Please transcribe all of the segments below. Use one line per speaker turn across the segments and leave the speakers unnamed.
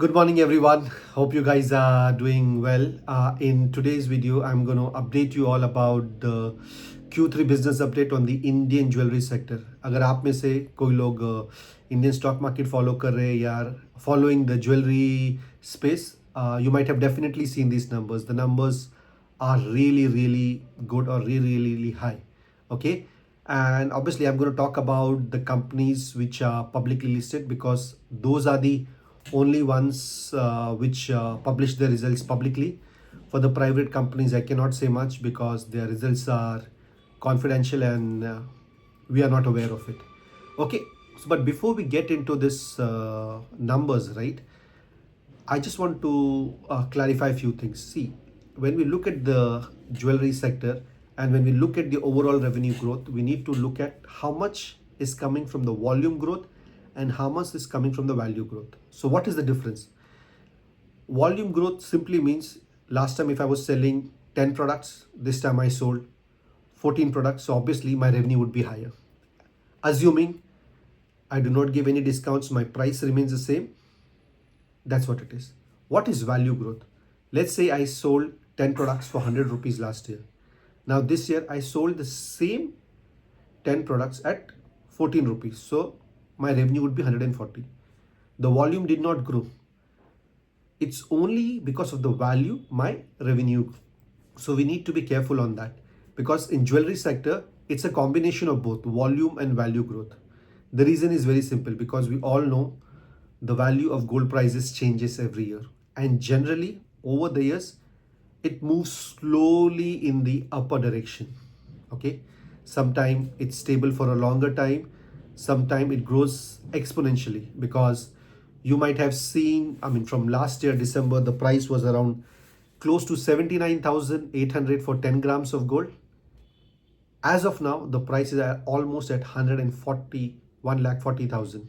Good morning, everyone. Hope you guys are doing well. In today's video, I'm going to update you all about the Q3 business update on the Indian jewelry sector. अगर आप में से कोई लोग Indian stock market follow कर रहे हैं या following the jewelry space, you might have definitely seen these numbers. The numbers are really good or really high. Okay, and obviously I'm going to talk about the companies which are publicly listed because those are the only ones which publish their results publicly. For the private companies, I cannot say much because their results are confidential and we are not aware of it. Okay, so, but before we get into this numbers, right, I just want to clarify a few things. See, when we look at the jewelry sector and when we look at the overall revenue growth, we need to look at how much is coming from the volume growth and how much is coming from the value growth. So, what is the difference? Volume growth simply means last time if I was selling 10 products, this time I sold 14 products. So, obviously, my revenue would be higher. Assuming I do not give any discounts, my price remains the same. That's what it is. What is value growth? Let's say I sold 10 products for 100 rupees last year. Now, this year I sold the same 10 products at 14 rupees. So, my revenue would be 140. The volume did not grow. It's only because of the value my revenue grew. So we need to be careful on that because in jewelry sector, it's a combination of both volume and value growth. The reason is very simple because we all know the value of gold prices changes every year. And generally over the years, it moves slowly in the upper direction. Okay. Sometimes it's stable for a longer time. Sometimes it grows exponentially because you might have seen, from last year, December, the price was around close to 79,800 for 10 grams of gold. As of now, the price is almost at 140,000.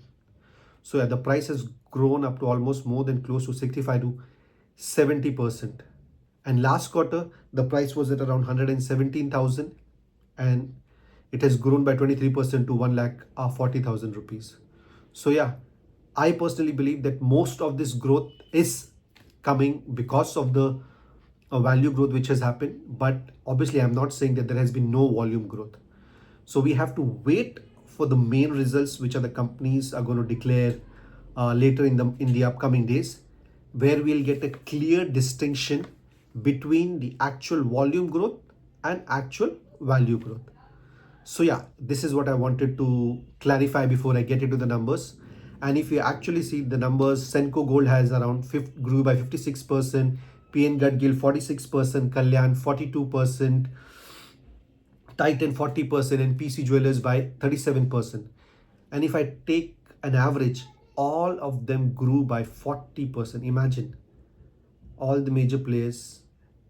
So yeah, the price has grown up to almost more than close to 65 to 70%. And last quarter, the price was at around 117,000 and it has grown by 23% to 1,40,000 rupees. So yeah, I personally believe that most of this growth is coming because of the value growth which has happened. But obviously, I'm not saying that there has been no volume growth. So we have to wait for the main results which are the companies are going to declare later in the upcoming days, where we'll get a clear distinction between the actual volume growth and actual value growth. So yeah, this is what I wanted to clarify before I get into the numbers. And if you actually see the numbers, Senco Gold has around grew by 56%, PN Gadgil 46%, Kalyan 42%, Titan 40%, and PC Jewellers by 37%. And if I take an average, all of them grew by 40%. Imagine all the major players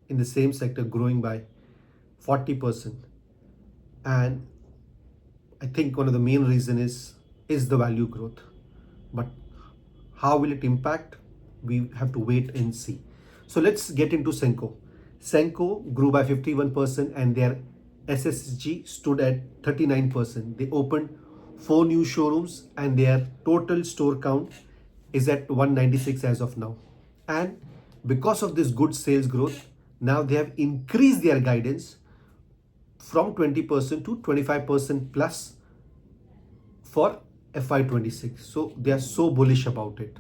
in the same sector growing by 40%. And I think one of the main reason is the value growth. But how will it impact? We have to wait and see. So let's get into Senco. Senco grew by 51% and their SSG stood at 39%. They opened 4 new showrooms and their total store count is at 196 as of now. And because of this good sales growth, now they have increased their guidance from 20% to 25% plus for FY26. So they are so bullish about it.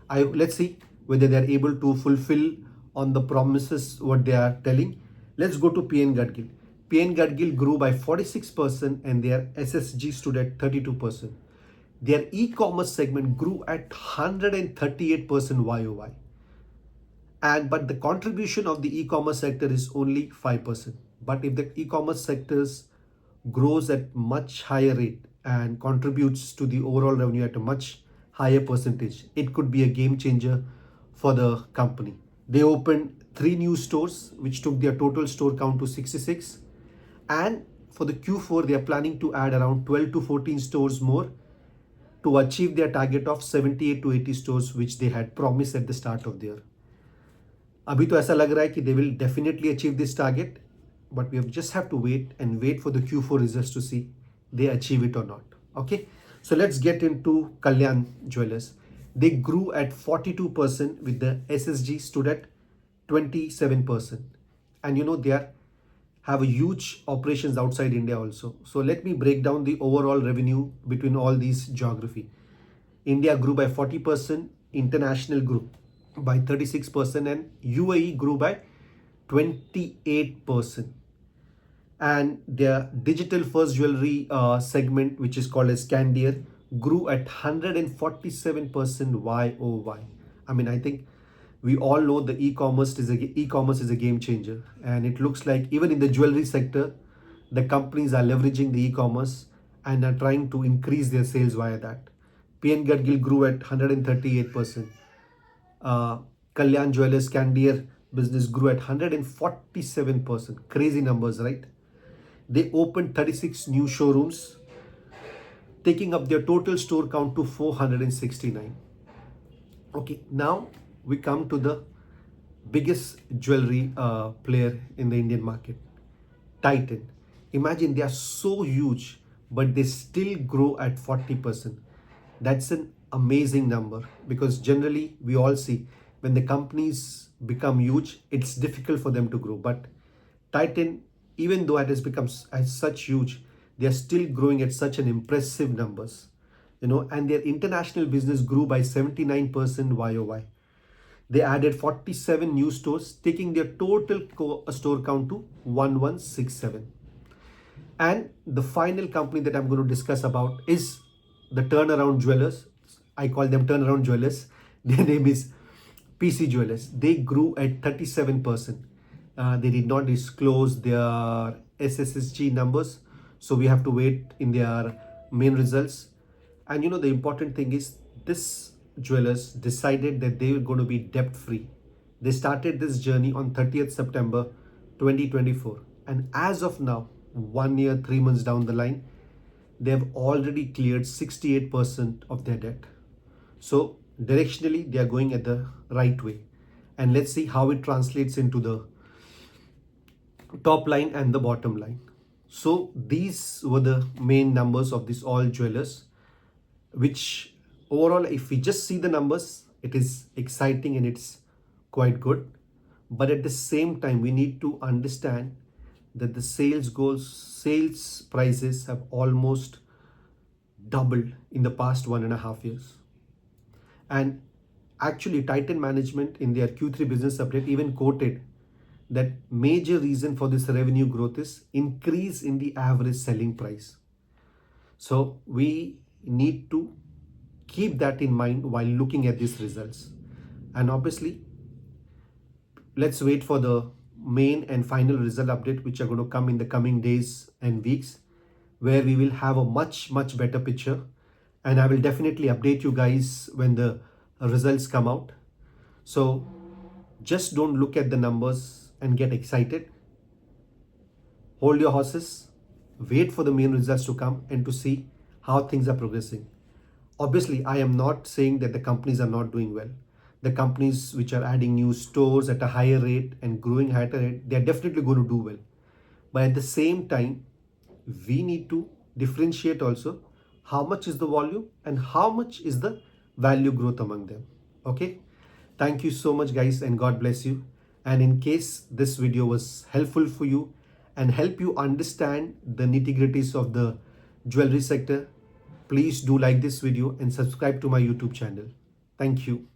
Let's see whether they are able to fulfill on the promises what they are telling. Let's go to PN Gadgil. PN Gadgil grew by 46% and their SSG stood at 32%. Their e-commerce segment grew at 138% YOY. But the contribution of the e-commerce sector is only 5%. But if the e-commerce sectors grows at much higher rate and contributes to the overall revenue at a much higher percentage, it could be a game changer for the company. They opened 3 new stores, which took their total store count to 66. And for the Q4, they are planning to add around 12 to 14 stores more to achieve their target of 78 to 80 stores, which they had promised at the start of the year. अभी तो ऐसा लग रहा है कि they will definitely achieve this target, but we just have to wait for the Q4 results to see they achieve it or not. Okay, so let's get into Kalyan Jewellers. They grew at 42% with the SSG stood at 27%. And they have a huge operations outside India also. So let me break down the overall revenue between all these geography. India grew by 40%, international grew by 36%, and UAE grew by 28%. And their digital first jewelry segment, which is called as Candier, grew at 147% YOY. I mean, I think we all know the e-commerce is a game changer, and it looks like even in the jewelry sector, the companies are leveraging the e-commerce and are trying to increase their sales via that. PN Gadgil grew at 138%. Kalyan Jewellers Candier business grew at 147%. Crazy numbers, right? They opened 36 new showrooms, taking up their total store count to 469. Okay, now we come to the biggest jewelry player in the Indian market, Titan. Imagine they are so huge, but they still grow at 40%. That's an amazing number, because generally we all see when the companies become huge, it's difficult for them to grow. But Titan, even though it has become as such huge, they are still growing at such an impressive numbers. And their international business grew by 79% YOY. They added 47 new stores, taking their total store count to 1167. And the final company that I'm going to discuss about is the turnaround jewelers. I call them turnaround jewelers. Their name is PC Jewelers. They grew at 37%. They did not disclose their SSSG numbers, so we have to wait in their main results. And the important thing is this jewelers decided that they were going to be debt free. They started this journey on 30th September 2024, and as of now, 1 year 3 months down the line, they have already cleared 68% of their debt. So directionally they are going at the right way, and let's see how it translates into the top line and the bottom line. So these were the main numbers of these all jewelers, which overall, if we just see the numbers, it is exciting and it's quite good. But at the same time, we need to understand that the sales prices have almost doubled in the past 1.5 years. And actually, Titan management in their Q3 business update even quoted that major reason for this revenue growth is increase in the average selling price. So we need to keep that in mind while looking at these results. And obviously, let's wait for the main and final result update, which are going to come in the coming days and weeks, where we will have a much better picture. And I will definitely update you guys when the results come out. So just don't look at the numbers and get excited. Hold your horses, wait for the main results to come and to see how things are progressing. Obviously, I am not saying that the companies are not doing well. The companies which are adding new stores at a higher rate and growing at a rate, they are definitely going to do well. But at the same time, we need to differentiate also how much is the volume and how much is the value growth among them. Okay. Thank you so much, guys, and God bless you. And in case this video was helpful for you and help you understand the nitty-gritties of the jewelry sector, please do like this video and subscribe to my YouTube channel. Thank you.